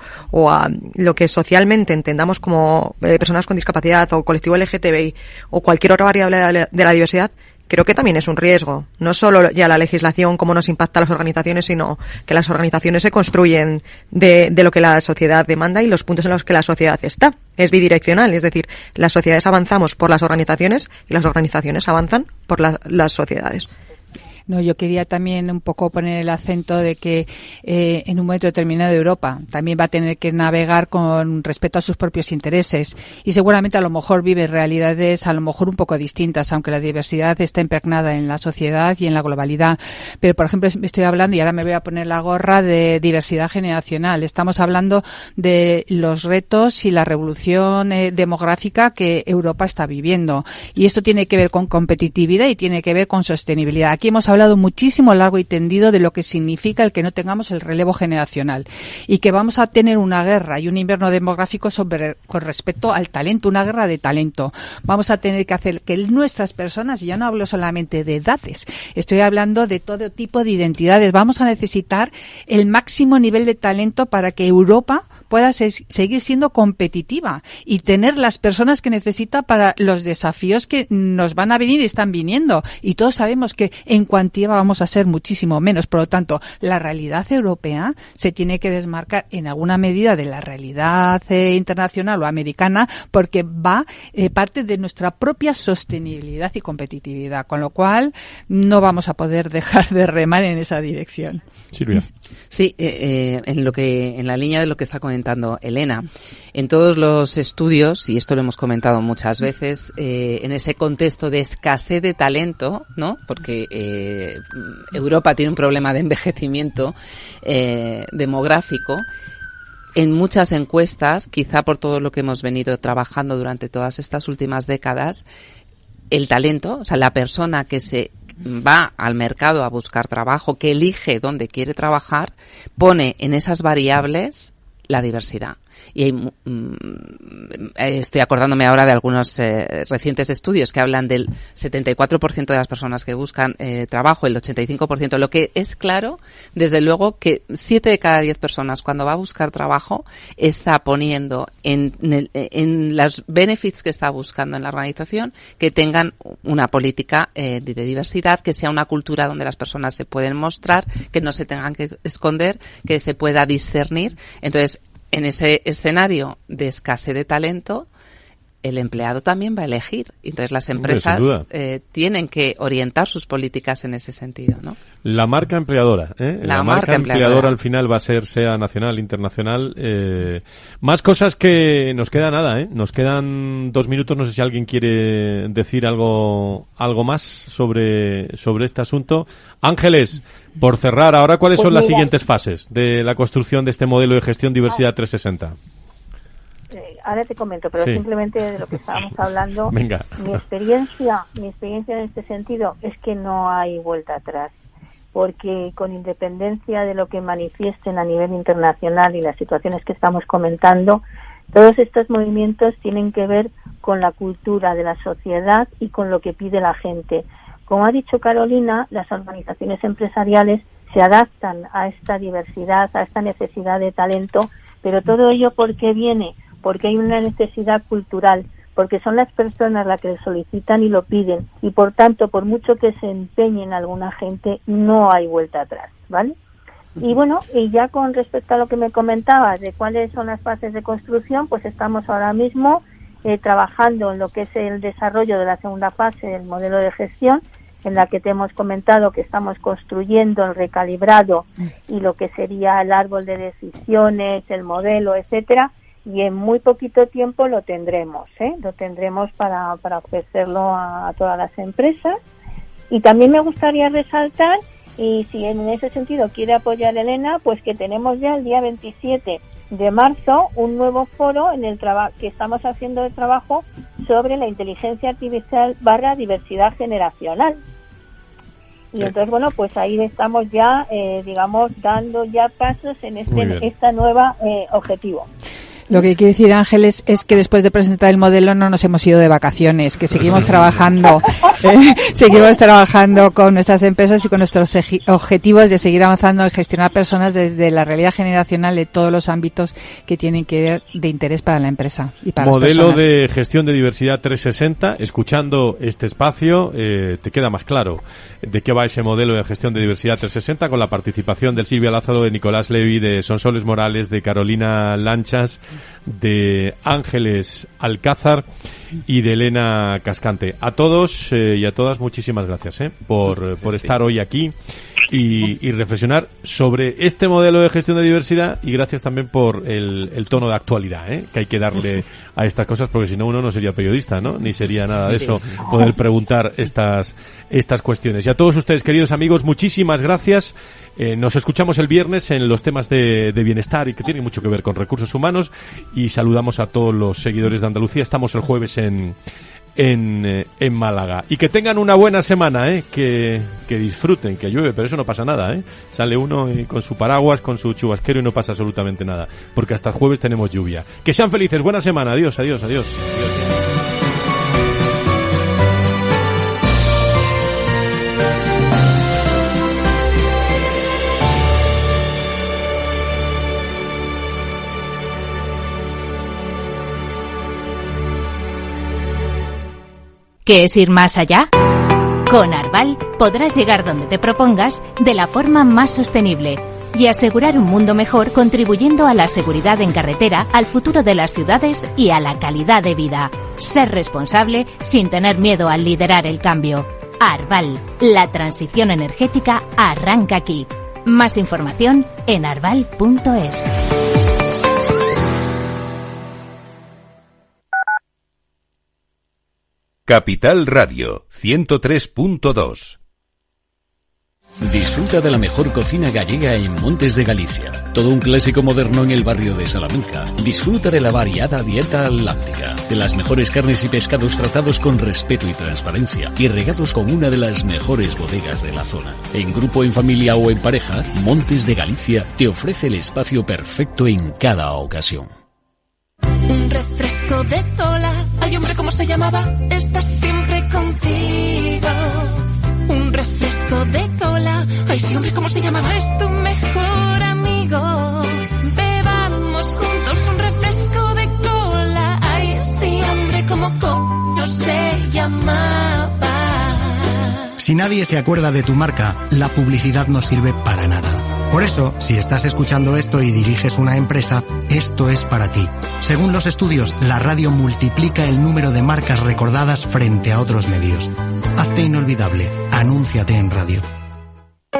a lo que socialmente entendamos como personas con discapacidad o colectivo LGTBI o cualquier otra variable de la diversidad, creo que también es un riesgo. No solo ya la legislación, cómo nos impacta a las organizaciones, sino que las organizaciones se construyen de lo que la sociedad demanda y los puntos en los que la sociedad está. Es bidireccional, es decir, las sociedades avanzamos por las organizaciones y las organizaciones avanzan por las sociedades.
No, yo quería también un poco poner el acento de que en un momento determinado Europa también va a tener que navegar con respecto a sus propios intereses y seguramente a lo mejor vive realidades a lo mejor un poco distintas, aunque la diversidad está impregnada en la sociedad y en la globalidad. Pero, por ejemplo, estoy hablando, y ahora me voy a poner la gorra, de diversidad generacional. Estamos hablando de los retos y la revolución demográfica que Europa está viviendo. Y esto tiene que ver con competitividad y tiene que ver con sostenibilidad. Aquí hemos hablado muchísimo, largo y tendido, de lo que significa el que no tengamos el relevo generacional y que vamos a tener una guerra y un invierno demográfico con respecto al talento, una guerra de talento. Vamos a tener que hacer que nuestras personas, y ya no hablo solamente de edades, estoy hablando de todo tipo de identidades, vamos a necesitar el máximo nivel de talento para que Europa pueda seguir siendo competitiva y tener las personas que necesita para los desafíos que nos van a venir y están viniendo. Y todos sabemos que en cuantía vamos a ser muchísimo menos. Por lo tanto, la realidad europea se tiene que desmarcar en alguna medida de la realidad internacional o americana, porque va parte de nuestra propia sostenibilidad y competitividad, con lo cual no vamos a poder dejar de remar en esa dirección.
Silvia.
Sí, en la línea de lo que está comentando Elena, en todos los estudios, y esto lo hemos comentado muchas veces, en ese contexto de escasez de talento, ¿no? Porque Europa tiene un problema de envejecimiento demográfico. En muchas encuestas, quizá por todo lo que hemos venido trabajando durante todas estas últimas décadas, el talento, o sea, la persona que se va al mercado a buscar trabajo, que elige dónde quiere trabajar, pone en esas variables la diversidad. Y estoy acordándome ahora de algunos recientes estudios que hablan del 74% de las personas que buscan trabajo, el 85%. Lo que es claro, desde luego, que 7 de cada 10 personas cuando va a buscar trabajo está poniendo en los benefits que está buscando en la organización que tengan una política de diversidad, que sea una cultura donde las personas se pueden mostrar, que no se tengan que esconder, que se pueda discernir. Entonces, en ese escenario de escasez de talento, el empleado también va a elegir. Entonces, las empresas tienen que orientar sus políticas en ese sentido, ¿no?
La marca empleadora, La marca empleadora al final va a ser, sea nacional, internacional. Más cosas que nos queda nada, Nos quedan 2 minutos. No sé si alguien quiere decir algo más sobre este asunto. Ángeles, por cerrar, ahora, ¿cuáles son las siguientes fases de la construcción de este modelo de gestión diversidad 360?
Ahora te comento, pero simplemente de lo que estábamos hablando.
Venga.
Mi experiencia en este sentido es que no hay vuelta atrás, porque con independencia de lo que manifiesten a nivel internacional y las situaciones que estamos comentando, todos estos movimientos tienen que ver con la cultura de la sociedad y con lo que pide la gente. Como ha dicho Carolina, las organizaciones empresariales se adaptan a esta diversidad, a esta necesidad de talento, pero todo ello, ¿por qué viene? Porque hay una necesidad cultural, porque son las personas las que lo solicitan y lo piden, y por tanto, por mucho que se empeñen alguna gente, no hay vuelta atrás, ¿vale? Y bueno, y ya con respecto a lo que me comentabas de cuáles son las fases de construcción, pues estamos ahora mismo trabajando en lo que es el desarrollo de la segunda fase del modelo de gestión, en la que te hemos comentado que estamos construyendo el recalibrado y lo que sería el árbol de decisiones, el modelo, etcétera. Y en muy poquito tiempo lo tendremos, Lo tendremos para ofrecerlo a todas las empresas. Y también me gustaría resaltar, y si en ese sentido quiere apoyar Elena, pues que tenemos ya el día 27 de marzo un nuevo foro en el que estamos haciendo el trabajo sobre la inteligencia artificial / diversidad generacional. Y entonces, bueno, pues ahí estamos ya, dando ya pasos en esta nueva objetivo.
Lo que quiere decir, Ángeles, es que después de presentar el modelo no nos hemos ido de vacaciones, que seguimos trabajando con nuestras empresas y con nuestros objetivos de seguir avanzando en gestionar personas desde la realidad generacional de todos los ámbitos que tienen que ver de interés para la empresa y para las personas.
Modelo de gestión de diversidad 360. Escuchando este espacio, te queda más claro de qué va ese modelo de gestión de diversidad 360, con la participación de Silvia Lázaro, de Nicolás Levy, de Sonsoles Morales, de Carolina Lanchas, de Ángeles Alcázar y de Elena Cascante. A todos y a todas, muchísimas gracias por estar hoy aquí y reflexionar sobre este modelo de gestión de diversidad, y gracias también por el tono de actualidad que hay que darle a estas cosas, porque si no uno no sería periodista, ¿no? Ni sería nada de eso poder preguntar estas cuestiones. Y a todos ustedes, queridos amigos, muchísimas gracias. Nos escuchamos el viernes en los temas de bienestar y que tienen mucho que ver con recursos humanos, y saludamos a todos los seguidores de Andalucía. Estamos el jueves en Málaga, y que tengan una buena semana, que disfruten, que llueve, pero eso no pasa nada, sale uno con su paraguas, con su chubasquero, y no pasa absolutamente nada, porque hasta el jueves tenemos lluvia. Que sean felices, buena semana, adiós.
¿Qué es ir más allá? Con Arval podrás llegar donde te propongas de la forma más sostenible y asegurar un mundo mejor, contribuyendo a la seguridad en carretera, al futuro de las ciudades y a la calidad de vida. Ser responsable sin tener miedo al liderar el cambio. Arval, la transición energética arranca aquí. Más información en arval.es.
Capital Radio 103.2.
Disfruta de la mejor cocina gallega en Montes de Galicia. Todo un clásico moderno en el barrio de Salamanca. Disfruta de la variada dieta láctica, de las mejores carnes y pescados tratados con respeto y transparencia, y regados con una de las mejores bodegas de la zona. En grupo, en familia o en pareja, Montes de Galicia te ofrece el espacio perfecto en cada ocasión.
refresco de cola. Ay, hombre, ¿cómo se llamaba? Está siempre contigo. Un refresco de cola. Ay, sí, hombre, ¿cómo se llamaba? Es tu mejor amigo. Bebamos juntos un refresco de cola. Ay, sí, hombre, ¿cómo coño se llamaba?
Si nadie se acuerda de tu marca, la publicidad no sirve para nada. Por eso, si estás escuchando esto y diriges una empresa, esto es para ti. Según los estudios, la radio multiplica el número de marcas recordadas frente a otros medios. Hazte inolvidable. Anúnciate en radio.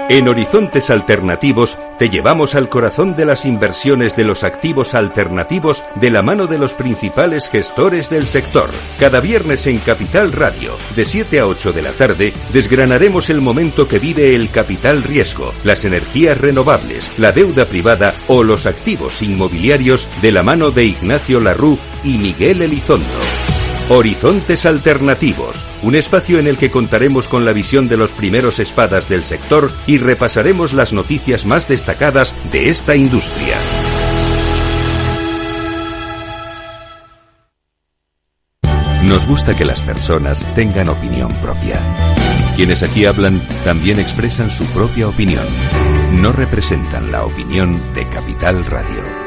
En Horizontes Alternativos te llevamos al corazón de las inversiones de los activos alternativos de la mano de los principales gestores del sector. Cada viernes en Capital Radio, de 7 a 8 de la tarde, desgranaremos el momento que vive el capital riesgo, las energías renovables, la deuda privada o los activos inmobiliarios de la mano de Ignacio Larrú y Miguel Elizondo. Horizontes Alternativos, un espacio en el que contaremos con la visión de los primeros espadas del sector y repasaremos las noticias más destacadas de esta industria. Nos gusta que las personas tengan opinión propia. Quienes aquí hablan también expresan su propia opinión. No representan la opinión de Capital Radio.